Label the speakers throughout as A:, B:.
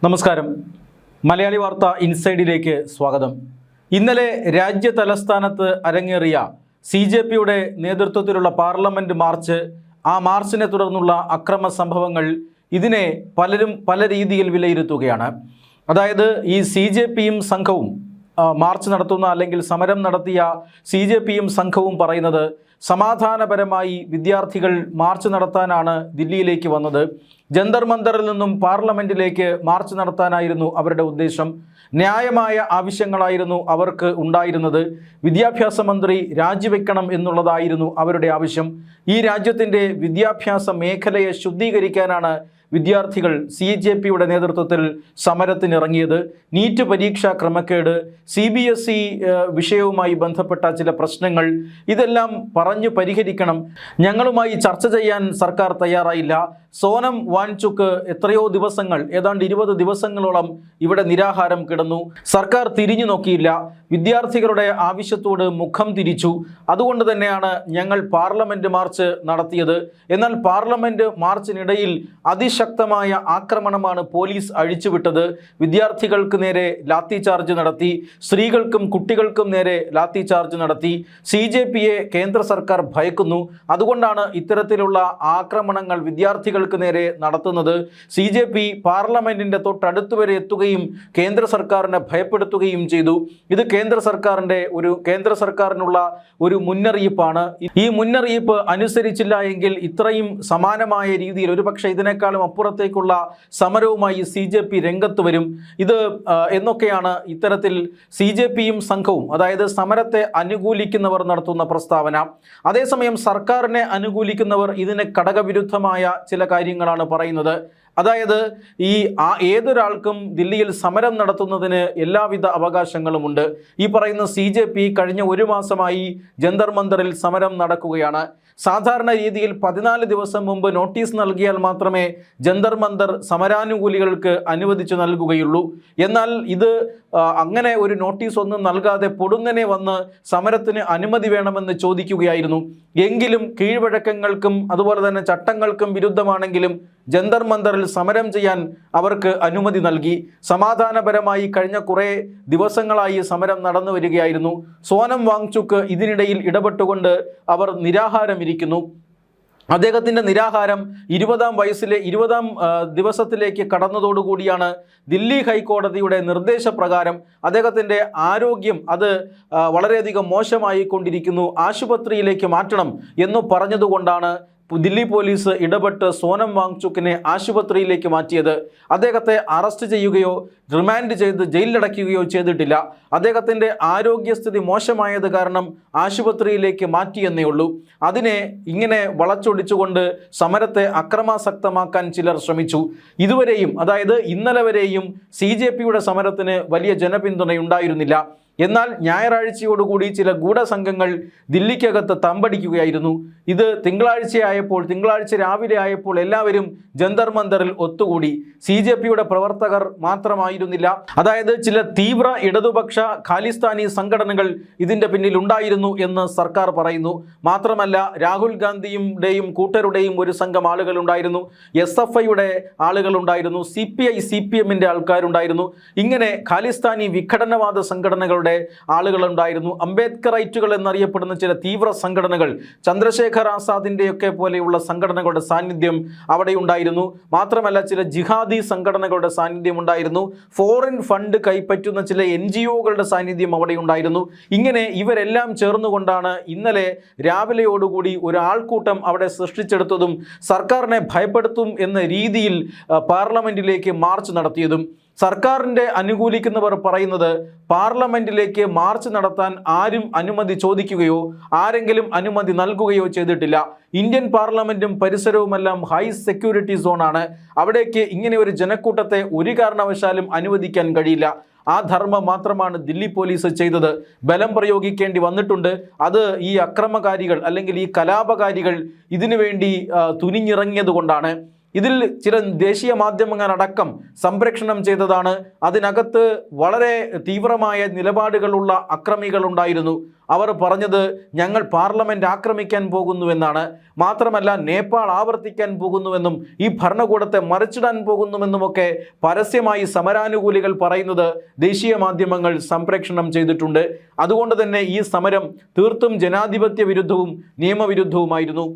A: നമസ്കാരം. മലയാളി വാർത്ത ഇൻസൈഡിലേക്ക് സ്വാഗതം. ഇന്നലെ രാജ്യ തലസ്ഥാനത്ത് അരങ്ങേറിയ CJPയുടെ നേതൃത്വത്തിലുള്ള പാർലമെൻറ്റ് മാർച്ച്, ആ മാർച്ചിനെ തുടർന്നുള്ള അക്രമ സംഭവങ്ങൾ, ഇതിനെ പലരും പല രീതിയിൽ വിലയിരുത്തുകയാണ്. അതായത് ഈ CJPയും സംഘവും മാർച്ച് നടത്തുന്ന അല്ലെങ്കിൽ സമരം നടത്തിയ CJPയും സംഘവും പറയുന്നത് സമാധാനപരമായി വിദ്യാർത്ഥികൾ മാർച്ച് നടത്താനാണ് ദില്ലിയിലേക്ക് വന്നത്. ജന്തർ മന്ദറിൽ നിന്നും പാർലമെൻറ്റിലേക്ക് മാർച്ച് നടത്താനായിരുന്നു അവരുടെ ഉദ്ദേശം. ന്യായമായ ആവശ്യങ്ങളായിരുന്നു അവർക്ക് ഉണ്ടായിരുന്നത്. വിദ്യാഭ്യാസ മന്ത്രി രാജിവെക്കണം എന്നുള്ളതായിരുന്നു അവരുടെ ആവശ്യം. ഈ രാജ്യത്തിൻ്റെ വിദ്യാഭ്യാസ മേഖലയെ ശുദ്ധീകരിക്കാനാണ് വിദ്യാർത്ഥികൾ CJPയുടെ നേതൃത്വത്തിൽ സമരത്തിനിറങ്ങിയത്. നീറ്റ് പരീക്ഷാ ക്രമക്കേട്, CBSE വിഷയവുമായി ബന്ധപ്പെട്ട ചില പ്രശ്നങ്ങൾ, ഇതെല്ലാം പറഞ്ഞു പരിഹരിക്കണം. ഞങ്ങളുമായി ചർച്ച ചെയ്യാൻ സർക്കാർ തയ്യാറായില്ല. സോനം വാങ്ചുക്ക് എത്രയോ ദിവസങ്ങൾ, ഏതാണ്ട് 20 ദിവസങ്ങളോളം ഇവിടെ നിരാഹാരം കിടന്നു. സർക്കാർ തിരിഞ്ഞു നോക്കിയില്ല. വിദ്യാർത്ഥികളുടെ ആവശ്യത്തോട് മുഖം തിരിച്ചു. അതുകൊണ്ട് തന്നെയാണ് ഞങ്ങൾ പാർലമെൻറ്റ് മാർച്ച് നടത്തിയത്. എന്നാൽ പാർലമെൻറ്റ് മാർച്ചിനിടയിൽ അതിശക്തമായ ആക്രമണമാണ് പോലീസ് അഴിച്ചുവിട്ടത്. വിദ്യാർത്ഥികൾക്ക് നേരെ ലാത്തി ചാർജ് നടത്തി, സ്ത്രീകൾക്കും കുട്ടികൾക്കും നേരെ ലാത്തി ചാർജ് നടത്തി. CJPയെ കേന്ദ്ര സർക്കാർ ഭയക്കുന്നു. അതുകൊണ്ടാണ് ഇത്തരത്തിലുള്ള ആക്രമണങ്ങൾ വിദ്യാർത്ഥികൾക്ക് നേരെ നടത്തുന്നത്. CJP പാർലമെൻറ്റിൻ്റെ തൊട്ടടുത്ത് വരെ എത്തുകയും കേന്ദ്ര സർക്കാരിനെ ഭയപ്പെടുത്തുകയും ചെയ്തു. ഇത് കേന്ദ്ര സർക്കാരിനുള്ള ഒരു മുന്നറിയിപ്പാണ്. ഈ മുന്നറിയിപ്പ് അനുസരിച്ചില്ല എങ്കിൽ ഇത്രയും സമാനമായ രീതിയിൽ, ഒരുപക്ഷെ ഇതിനേക്കാളും അപ്പുറത്തേക്കുള്ള സമരവുമായി CJP രംഗത്ത് വരും. ഇത് എന്നൊക്കെയാണ് ഇത്തരത്തിൽ CJPയും സംഘവും, അതായത് സമരത്തെ അനുകൂലിക്കുന്നവർ നടത്തുന്ന പ്രസ്താവന. അതേസമയം സർക്കാരിനെ അനുകൂലിക്കുന്നവർ ഇതിന് ഘടകവിരുദ്ധമായ ചില കാര്യങ്ങളാണ് പറയുന്നത്. അതായത് ഏതൊരാൾക്കും ദില്ലിയിൽ സമരം നടത്തുന്നതിന് എല്ലാവിധ അവകാശങ്ങളുമുണ്ട്. ഈ പറയുന്ന CJP കഴിഞ്ഞ 1 മാസമായി ജന്തർ മന്ദറിൽ സമരം നടക്കുകയാണ്. സാധാരണ രീതിയിൽ 14 ദിവസം മുമ്പ് നോട്ടീസ് നൽകിയാൽ മാത്രമേ ജന്തർ മന്ദർ സമരാനുകൂലികൾക്ക് അനുവദിച്ചു നൽകുകയുള്ളൂ. എന്നാൽ ഇത് അങ്ങനെ ഒരു നോട്ടീസ് ഒന്നും നൽകാതെ പൊടുന്നനെ വന്ന് സമരത്തിന് അനുമതി വേണമെന്ന് ചോദിക്കുകയായിരുന്നു. എങ്കിലും കീഴ്വഴക്കങ്ങൾക്കും അതുപോലെ തന്നെ ചട്ടങ്ങൾക്കും വിരുദ്ധമാണെങ്കിലും ജന്തർ മന്ദറിൽ സമരം ചെയ്യാൻ അവർക്ക് അനുമതി നൽകി. സമാധാനപരമായി കഴിഞ്ഞ കുറേ ദിവസങ്ങളായി സമരം നടന്നു വരികയായിരുന്നു. സോനം വാങ്ചുക്ക് ഇതിനിടയിൽ ഇടപെട്ടുകൊണ്ട് അവർ നിരാഹാരമിരിക്കുന്നു. അദ്ദേഹത്തിൻ്റെ നിരാഹാരം 20ാം വയസ്സിലെ 20ാം ദിവസത്തിലേക്ക് കടന്നതോടുകൂടിയാണ് ദില്ലി ഹൈക്കോടതിയുടെ നിർദ്ദേശപ്രകാരം അദ്ദേഹത്തിൻ്റെ ആരോഗ്യം അത് വളരെയധികം മോശമായി കൊണ്ടിരിക്കുന്നു, ആശുപത്രിയിലേക്ക് മാറ്റണം എന്ന് പറഞ്ഞതുകൊണ്ടാണ് ദില്ലി പോലീസ് ഇടപെട്ട് സോനം വാങ്ചുക്കിനെ ആശുപത്രിയിലേക്ക് മാറ്റിയത്. അദ്ദേഹത്തെ അറസ്റ്റ് ചെയ്യുകയോ റിമാൻഡ് ചെയ്ത് ജയിലിലടയ്ക്കുകയോ ചെയ്തിട്ടില്ല. അദ്ദേഹത്തിൻ്റെ ആരോഗ്യസ്ഥിതി മോശമായത് കാരണം ആശുപത്രിയിലേക്ക് മാറ്റിയെന്നേ ഉള്ളൂ. അതിനെ ഇങ്ങനെ വളച്ചൊടിച്ചുകൊണ്ട് സമരത്തെ അക്രമാസക്തമാക്കാൻ ചിലർ ശ്രമിച്ചു. ഇതുവരെയും, അതായത് ഇന്നലെ വരെയും CJPയുടെ സമരത്തിന് വലിയ ജനപിന്തുണയുണ്ടായിരുന്നില്ല. എന്നാൽ ഞായറാഴ്ചയോടുകൂടി ചില ഗൂഢസംഘങ്ങൾ ദില്ലിക്കകത്ത് തമ്പടിക്കുകയായിരുന്നു. ഇത് തിങ്കളാഴ്ച രാവിലെ ആയപ്പോൾ എല്ലാവരും ജന്തർ മന്ദറിൽ ഒത്തുകൂടി. CJPയുടെ പ്രവർത്തകർ മാത്രമായിരുന്നില്ല, അതായത് ചില തീവ്ര ഇടതുപക്ഷ ഖാലിസ്ഥാനി സംഘടനകൾ ഇതിൻ്റെ പിന്നിൽ ഉണ്ടായിരുന്നു എന്ന് സർക്കാർ പറയുന്നു. മാത്രമല്ല, രാഹുൽ ഗാന്ധിയുടെയും കൂട്ടരുടെയും ഒരു സംഘം ആളുകളുണ്ടായിരുന്നു, SFIയുടെ ആളുകളുണ്ടായിരുന്നു, CPI-CPMൻ്റെ ആൾക്കാരുണ്ടായിരുന്നു. ഇങ്ങനെ ഖാലിസ്ഥാനി വിഘടനവാദ സംഘടനകളുടെ ആളുകളുണ്ടായിരുന്നു. അംബേദ്കറൈറ്റുകൾ എന്നറിയപ്പെടുന്ന ചില തീവ്ര സംഘടനകൾ, ചന്ദ്രശേഖർ ആസാദിൻ്റെയൊക്കെ പോലെയുള്ള സംഘടനകളുടെ സാന്നിധ്യം അവിടെ ഉണ്ടായിരുന്നു. മാത്രമല്ല, ചില ജിഹാദി സംഘടനകളുടെ സാന്നിധ്യം ഉണ്ടായിരുന്നു. ഫോറിൻ ഫണ്ട് കൈപ്പറ്റുന്ന ചില NGOകളുടെ സാന്നിധ്യം അവിടെ ഉണ്ടായിരുന്നു. ഇങ്ങനെ ഇവരെല്ലാം ചേർന്നുകൊണ്ടാണ് ഇന്നലെ രാവിലെയോടുകൂടി ഒരു ആൾക്കൂട്ടം അവിടെ സൃഷ്ടിച്ചെടുത്തതും സർക്കാരിനെ ഭയപ്പെടുത്തും എന്ന രീതിയിൽ പാർലമെൻറ്റിലേക്ക് മാർച്ച് നടത്തിയതും. സർക്കാരിൻ്റെ അനുകൂലിക്കുന്നവർ പറയുന്നത് പാർലമെൻറ്റിലേക്ക് മാർച്ച് നടത്താൻ ആരും അനുമതി ചോദിക്കുകയോ ആരെങ്കിലും അനുമതി നൽകുകയോ ചെയ്തിട്ടില്ല. ഇന്ത്യൻ പാർലമെൻറ്റും പരിസരവുമെല്ലാം ഹൈ സെക്യൂരിറ്റി സോണാണ്. അവിടേക്ക് ഇങ്ങനെ ഒരു ജനക്കൂട്ടത്തെ ഒരു കാരണവശാലും അനുവദിക്കാൻ കഴിയില്ല. ആ ധർമ്മം മാത്രമാണ് ദില്ലി പോലീസ് ചെയ്തത്. ബലം പ്രയോഗിക്കേണ്ടി വന്നിട്ടുണ്ട്. അത് ഈ അക്രമകാരികൾ അല്ലെങ്കിൽ ഈ കലാപകാരികൾ ഇതിനു വേണ്ടി തുനിഞ്ഞിറങ്ങിയത് കൊണ്ടാണ്. ഇതിൽ ചില ദേശീയ മാധ്യമങ്ങളടക്കം സംപ്രേഷണം ചെയ്തതാണ്. അതിനകത്ത് വളരെ തീവ്രമായ നിലപാടുകളുള്ള അക്രമികളുണ്ടായിരുന്നു. അവർ പറഞ്ഞത് ഞങ്ങൾ പാർലമെന്റ് ആക്രമിക്കാൻ പോകുന്നുവെന്നാണ്. മാത്രമല്ല നേപ്പാൾ ആവർത്തിക്കാൻ പോകുന്നുവെന്നും ഈ ഭരണകൂടത്തെ മറിച്ചിടാൻ പോകുന്നുവെന്നുമൊക്കെ പരസ്യമായി സമരാനുകൂലികൾ പറയുന്നത് ദേശീയ മാധ്യമങ്ങൾ സംപ്രേഷണം ചെയ്തിട്ടുണ്ട്. അതുകൊണ്ട് തന്നെ ഈ സമരം തീർത്തും ജനാധിപത്യ വിരുദ്ധവും നിയമവിരുദ്ധവുമായിരുന്നു.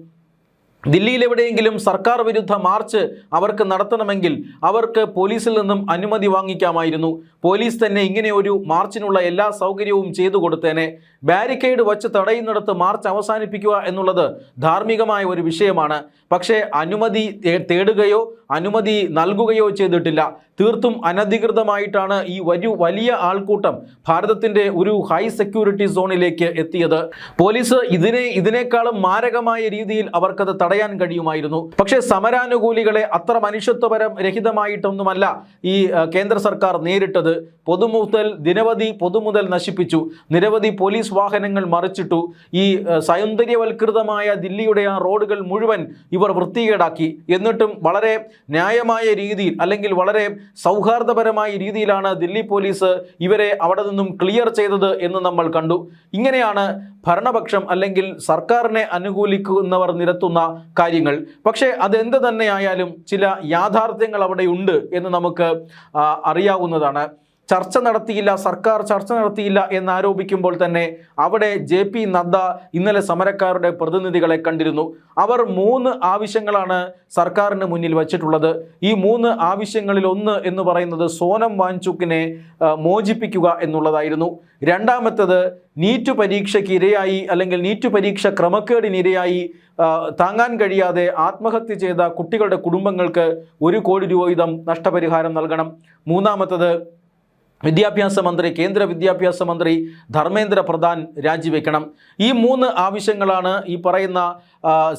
A: ദില്ലിയിൽ എവിടെയെങ്കിലും സർക്കാർ വിരുദ്ധ മാർച്ച് അവർക്ക് നടത്തണമെങ്കിൽ അവർക്ക് പോലീസിൽ നിന്നും അനുമതി വാങ്ങിക്കാമായിരുന്നു. പോലീസ് തന്നെ ഇങ്ങനെ ഒരു മാർച്ചിനുള്ള എല്ലാ സൗകര്യവും ചെയ്തു കൊടുത്തേനെ. ബാരിക്കേഡ് വച്ച് തടയുന്നിടത്ത് മാർച്ച് അവസാനിപ്പിക്കുക എന്നുള്ളത് ധാർമ്മികമായ ഒരു വിഷയമാണ്. പക്ഷേ അനുമതി തേടുകയോ അനുമതി നൽകുകയോ ചെയ്തിട്ടില്ല. തീർത്തും അനധികൃതമായിട്ടാണ് ഈ വലിയ ആൾക്കൂട്ടം ഭാരതത്തിൻ്റെ ഒരു ഹൈ സെക്യൂരിറ്റി സോണിലേക്ക് എത്തിയത്. പോലീസ് ഇതിനേക്കാളും മാരകമായ രീതിയിൽ അവർക്കത് തടയാൻ കഴിയുമായിരുന്നു. പക്ഷേ സമരാനുകൂലികളെ അത്ര മനുഷ്യത്വപരം രഹിതമായിട്ടൊന്നുമല്ല ഈ കേന്ദ്ര സർക്കാർ നേരിട്ടത്. നിരവധി പൊതുമുതൽ നശിപ്പിച്ചു, നിരവധി പോലീസ് വാഹനങ്ങൾ മറിച്ചിട്ടു. ഈ സൗന്ദര്യവൽകൃതമായ ദില്ലിയുടെ ആ റോഡുകൾ മുഴുവൻ ഇവർ വൃത്തികേടാക്കി. എന്നിട്ടും വളരെ ന്യായമായ രീതിയിൽ അല്ലെങ്കിൽ വളരെ സൗഹാർദ്ദപരമായ രീതിയിലാണ് ദില്ലി പോലീസ് ഇവരെ അവിടെ നിന്നും ക്ലിയർ ചെയ്തത് എന്ന് നമ്മൾ കണ്ടു. ഇങ്ങനെയാണ് ഭരണപക്ഷം അല്ലെങ്കിൽ സർക്കാരിനെ അനുകൂലിക്കുന്നവർ നിരത്തുന്ന കാര്യങ്ങൾ. പക്ഷേ അതെന്ത് തന്നെയായാലും ചില യാഥാർത്ഥ്യങ്ങൾ അവിടെയുണ്ട് എന്ന് നമുക്ക് അറിയാവുന്നതാണ്. സർക്കാർ ചർച്ച നടത്തിയില്ല എന്നാരോപിക്കുമ്പോൾ തന്നെ അവിടെ JP നദ്ദ ഇന്നലെ സമരക്കാരുടെ പ്രതിനിധികളെ കണ്ടിരുന്നു. അവർ 3 ആവശ്യങ്ങളാണ് സർക്കാരിന് മുന്നിൽ വച്ചിട്ടുള്ളത്. ഈ 3 ആവശ്യങ്ങളിൽ ഒന്ന് എന്ന് പറയുന്നത് സോനം വാങ്ചുക്കിനെ മോചിപ്പിക്കുക എന്നുള്ളതായിരുന്നു. രണ്ടാമത്തേത് നീറ്റ് പരീക്ഷയ്ക്ക് ഇരയായി അല്ലെങ്കിൽ നീറ്റ് പരീക്ഷ ക്രമക്കേടിനിരയായി താങ്ങാൻ കഴിയാതെ ആത്മഹത്യ ചെയ്ത കുട്ടികളുടെ കുടുംബങ്ങൾക്ക് 1 കോടി രൂപ വീതം നഷ്ടപരിഹാരം നൽകണം. മൂന്നാമത്തേത് കേന്ദ്ര വിദ്യാഭ്യാസ മന്ത്രി ധർമ്മേന്ദ്ര പ്രധാൻ രാജിവെക്കണം. ഈ 3 ആവശ്യങ്ങളാണ് ഈ പറയുന്ന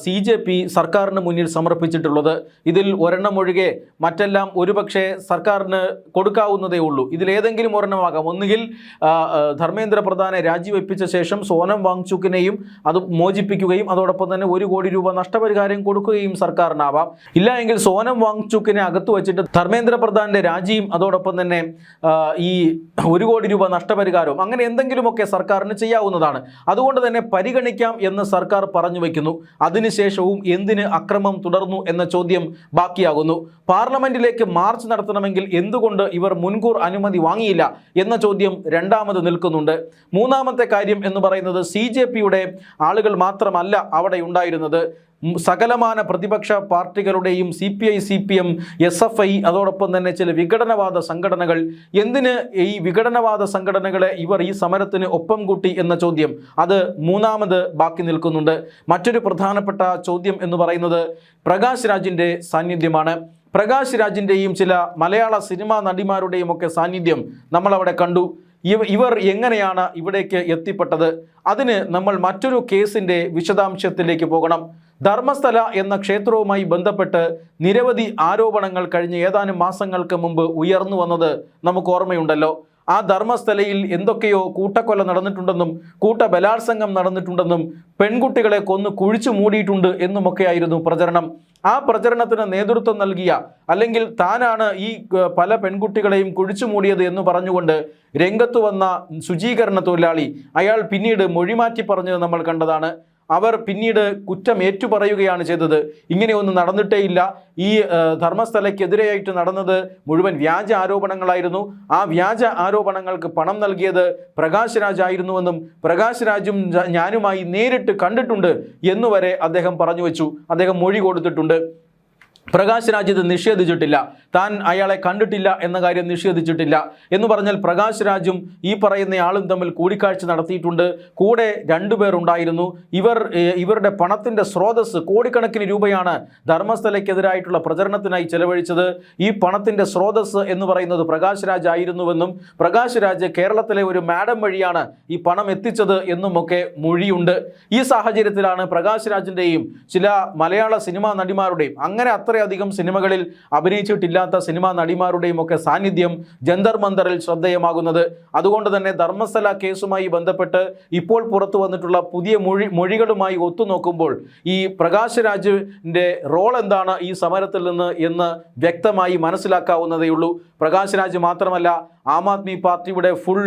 A: CJP സർക്കാരിന് മുന്നിൽ സമർപ്പിച്ചിട്ടുള്ളത്. ഇതിൽ ഒരെണ്ണം ഒഴികെ മറ്റെല്ലാം ഒരുപക്ഷെ സർക്കാരിന് കൊടുക്കാവുന്നതേ ഉള്ളൂ. ഇതിലേതെങ്കിലും ഒരെണ്ണമാകാം. ഒന്നുകിൽ ധർമ്മേന്ദ്ര പ്രധാനെ രാജിവെപ്പിച്ച ശേഷം സോനം വാങ്ചുക്കിനെയും അത് മോചിപ്പിക്കുകയും അതോടൊപ്പം തന്നെ 1 കോടി രൂപ നഷ്ടപരിഹാരം കൊടുക്കുകയും സർക്കാരിനാവാം. ഇല്ല എങ്കിൽ സോനം വാങ്ചുക്കിനെ അകത്തു വച്ചിട്ട് ധർമ്മേന്ദ്ര പ്രധാന്റെ രാജിയും അതോടൊപ്പം തന്നെ ഈ 1 കോടി രൂപ നഷ്ടപരിഹാരവും അങ്ങനെ എന്തെങ്കിലുമൊക്കെ സർക്കാരിന് ചെയ്യാവുന്നതാണ്. അതുകൊണ്ട് തന്നെ പരിഗണിക്കാം എന്ന് സർക്കാർ പറഞ്ഞു വയ്ക്കുന്നു. അതിനുശേഷവും എന്തിന് അക്രമം തുടർന്നു എന്ന ചോദ്യം ബാക്കിയാകുന്നു. പാർലമെന്റിലേക്ക് മാർച്ച് നടത്തണമെങ്കിൽ എന്തുകൊണ്ട് ഇവർ മുൻകൂർ അനുമതി വാങ്ങിയില്ല എന്ന ചോദ്യം രണ്ടാമത് നിൽക്കുന്നുണ്ട്. മൂന്നാമത്തെ കാര്യം എന്ന് പറയുന്നത് CJPയുടെ ആളുകൾ മാത്രമല്ല അവിടെ ഉണ്ടായിരുന്നത്. സകലമാന പ്രതിപക്ഷ പാർട്ടികളുടെയും CPI, CPM, SFI അതോടൊപ്പം തന്നെ ചില വിഘടനവാദ സംഘടനകൾ. എന്തിന് ഈ വിഘടനവാദ സംഘടനകളെ ഇവർ ഈ സമരത്തിന് ഒപ്പം കൂട്ടി എന്ന ചോദ്യം അത് മൂന്നാമത് ബാക്കി നിൽക്കുന്നുണ്ട്. മറ്റൊരു പ്രധാനപ്പെട്ട ചോദ്യം എന്ന് പറയുന്നത് പ്രകാശ് രാജിൻ്റെ സാന്നിധ്യമാണ്. പ്രകാശ് രാജിൻ്റെയും ചില മലയാള സിനിമാ നടിമാരുടെയും ഒക്കെ സാന്നിധ്യം നമ്മളവിടെ കണ്ടു. ഇവർ എങ്ങനെയാണ് ഇവിടേക്ക് എത്തിപ്പെട്ടത്? അതിന് നമ്മൾ മറ്റൊരു കേസിൻ്റെ വിശദാംശത്തിലേക്ക് പോകണം. ധർമ്മസ്ഥല എന്ന ക്ഷേത്രവുമായി ബന്ധപ്പെട്ട് നിരവധി ആരോപണങ്ങൾ കഴിഞ്ഞ ഏതാനും മാസങ്ങൾക്ക് മുമ്പ് ഉയർന്നു വന്നത് നമുക്ക് ഓർമ്മയുണ്ടല്ലോ. ആ ധർമ്മസ്ഥലയിൽ എന്തൊക്കെയോ കൂട്ടക്കൊല നടന്നിട്ടുണ്ടെന്നും കൂട്ടബലാത്സംഗം നടന്നിട്ടുണ്ടെന്നും പെൺകുട്ടികളെ കൊന്ന് കുഴിച്ചു മൂടിയിട്ടുണ്ട് എന്നുമൊക്കെയായിരുന്നു പ്രചരണം. ആ പ്രചരണത്തിന് നേതൃത്വം നൽകിയ അല്ലെങ്കിൽ താനാണ് ഈ പല പെൺകുട്ടികളെയും കുഴിച്ചു മൂടിയത് എന്ന് പറഞ്ഞുകൊണ്ട് രംഗത്ത് വന്ന ശുചീകരണ തൊഴിലാളി അയാൾ പിന്നീട് മൊഴിമാറ്റി പറഞ്ഞത് നമ്മൾ കണ്ടതാണ്. അവർ പിന്നീട് കുറ്റം ഏറ്റുപറയുകയാണ് ചെയ്തത്. ഇങ്ങനെയൊന്നും നടന്നിട്ടേയില്ല, ഈ ധർമ്മസ്ഥലയ്ക്കെതിരെയായിട്ട് നടന്നത് മുഴുവൻ വ്യാജ ആരോപണങ്ങളായിരുന്നു, ആ വ്യാജ ആരോപണങ്ങൾക്ക് പണം നൽകിയത് പ്രകാശ് രാജ് ആയിരുന്നുവെന്നും പ്രകാശ് രാജും ഞാനുമായി നേരിട്ട് കണ്ടിട്ടുണ്ട് എന്നുവരെ അദ്ദേഹം പറഞ്ഞു വെച്ചു. അദ്ദേഹം മൊഴി കൊടുത്തിട്ടുണ്ട്. പ്രകാശ് രാജ് ഇത് നിഷേധിച്ചിട്ടില്ല, താൻ അയാളെ കണ്ടിട്ടില്ല എന്ന കാര്യം നിഷേധിച്ചിട്ടില്ല. എന്ന് പറഞ്ഞാൽ പ്രകാശ് രാജും ഈ പറയുന്ന ആളും തമ്മിൽ കൂടിക്കാഴ്ച നടത്തിയിട്ടുണ്ട്. കൂടെ 2 പേർ ഉണ്ടായിരുന്നു. ഇവരുടെ പണത്തിൻ്റെ സ്രോതസ് കോടിക്കണക്കിന് രൂപയാണ് ധർമ്മസ്ഥലയ്ക്കെതിരായിട്ടുള്ള പ്രചരണത്തിനായി ചെലവഴിച്ചത്. ഈ പണത്തിൻ്റെ സ്രോതസ് എന്ന് പറയുന്നത് പ്രകാശ് രാജ് ആയിരുന്നുവെന്നും പ്രകാശ് രാജ് കേരളത്തിലെ ഒരു മാഡം വഴിയാണ് ഈ പണം എത്തിച്ചത് എന്നുമൊക്കെ മൊഴിയുണ്ട്. ഈ സാഹചര്യത്തിലാണ് പ്രകാശ് രാജിൻ്റെയും ചില മലയാള സിനിമാ നടിമാരുടെയും അങ്ങനെ അത്രയധികം സിനിമകളിൽ അഭിനയിച്ചിട്ടില്ലാത്ത സിനിമാ നടിമാരുടെയും ഒക്കെ സാന്നിധ്യം ജന്തർ മന്ദറിൽ ശ്രദ്ധേയമാകുന്നത്. അതുകൊണ്ട് തന്നെ ധർമ്മസ്ഥല കേസുമായി ബന്ധപ്പെട്ട് ഇപ്പോൾ പുറത്തു വന്നിട്ടുള്ള പുതിയ മൊഴികളുമായി ഒത്തുനോക്കുമ്പോൾ ഈ പ്രകാശ് രാജിൻ്റെ റോൾ എന്താണ് ഈ സമരത്തിൽ നിന്ന് എന്ന് വ്യക്തമായി മനസ്സിലാക്കാവുന്നതേയുള്ളൂ. പ്രകാശ് രാജ് മാത്രമല്ല, ആം ആദ്മി പാർട്ടിയുടെ ഫുൾ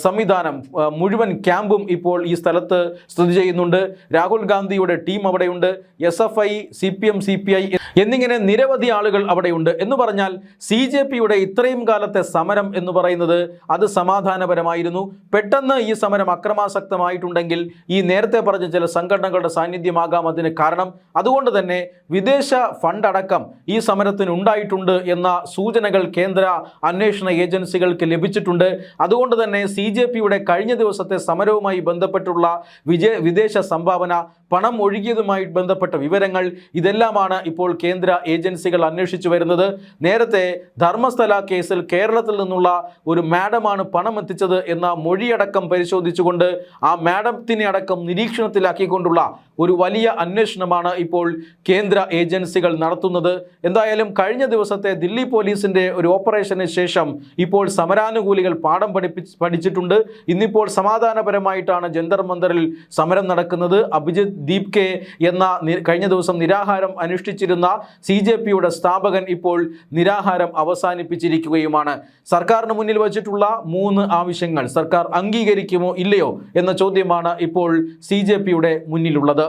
A: സംവിധാനം, മുഴുവൻ ക്യാമ്പും ഇപ്പോൾ ഈ സ്ഥലത്ത് സ്ഥിതി ചെയ്യുന്നുണ്ട്. രാഹുൽ ഗാന്ധിയുടെ ടീം അവിടെയുണ്ട്, SFI, CPM, CPI എന്നിങ്ങനെ നിരവധി ആളുകൾ അവിടെയുണ്ട്. എന്ന് പറഞ്ഞാൽ CJPയുടെ ഇത്രയും കാലത്തെ സമരം എന്ന് പറയുന്നത് അത് സമാധാനപരമായിരുന്നു. പെട്ടെന്ന് ഈ സമരം അക്രമാസക്തമായിട്ടുണ്ടെങ്കിൽ ഈ നേരത്തെ പറഞ്ഞ ചില സംഘടനകളുടെ സാന്നിധ്യമാകാം അതിന് കാരണം. അതുകൊണ്ട് തന്നെ വിദേശ ഫണ്ട് അടക്കം ഈ സമരത്തിന് ഉണ്ടായിട്ടുണ്ട് എന്ന സൂചനകൾ കേന്ദ്ര അന്വേഷണ ഏജൻസികൾക്ക് ലഭിച്ചിട്ടുണ്ട്. അതുകൊണ്ട് തന്നെ CJPയുടെ കഴിഞ്ഞ ദിവസത്തെ സമരവുമായി ബന്ധപ്പെട്ടുള്ള വിദേശ സംഭാവന, പണം ഒഴുകിയതുമായി ബന്ധപ്പെട്ട വിവരങ്ങൾ, ഇതെല്ലാമാണ് ഇപ്പോൾ കേന്ദ്ര ഏജൻസികൾ അന്വേഷിച്ചു വരുന്നത്. നേരത്തെ ധർമ്മസ്ഥല കേസിൽ കേരളത്തിൽ നിന്നുള്ള ഒരു മാഡമാണ് പണം എത്തിച്ചത് എന്ന മൊഴിയടക്കം പരിശോധിച്ചുകൊണ്ട് ആ മാഡത്തിനെ അടക്കം നിരീക്ഷണത്തിലാക്കിക്കൊണ്ടുള്ള ഒരു വലിയ അന്വേഷണമാണ് ഇപ്പോൾ കേന്ദ്ര ഏജൻസികൾ നടത്തുന്നത്. എന്തായാലും കഴിഞ്ഞ ദിവസത്തെ ദില്ലി പോലീസിൻ്റെ ഒരു ഓപ്പറേഷന് ശേഷം ഇപ്പോൾ സമരാനുകൂലികൾ പാഠം പഠിച്ചിട്ടുണ്ട്. ഇന്നിപ്പോൾ സമാധാനപരമായിട്ടാണ് ജന്തർ മന്ദറിൽ സമരം നടക്കുന്നത്. അഭിജിത്ത് ദീപ്കെ എന്ന കഴിഞ്ഞ ദിവസം നിരാഹാരം അനുഷ്ഠിച്ചിരുന്ന CJPയുടെ സ്ഥാപകൻ ഇപ്പോൾ നിരാഹാരം അവസാനിപ്പിച്ചിരിക്കുകയുമാണ്. സർക്കാരിന് മുന്നിൽ വച്ചിട്ടുള്ള 3 ആവശ്യങ്ങൾ സർക്കാർ അംഗീകരിക്കുമോ ഇല്ലയോ എന്ന ചോദ്യമാണ് ഇപ്പോൾ CJPയുടെ മുന്നിലുള്ളത്.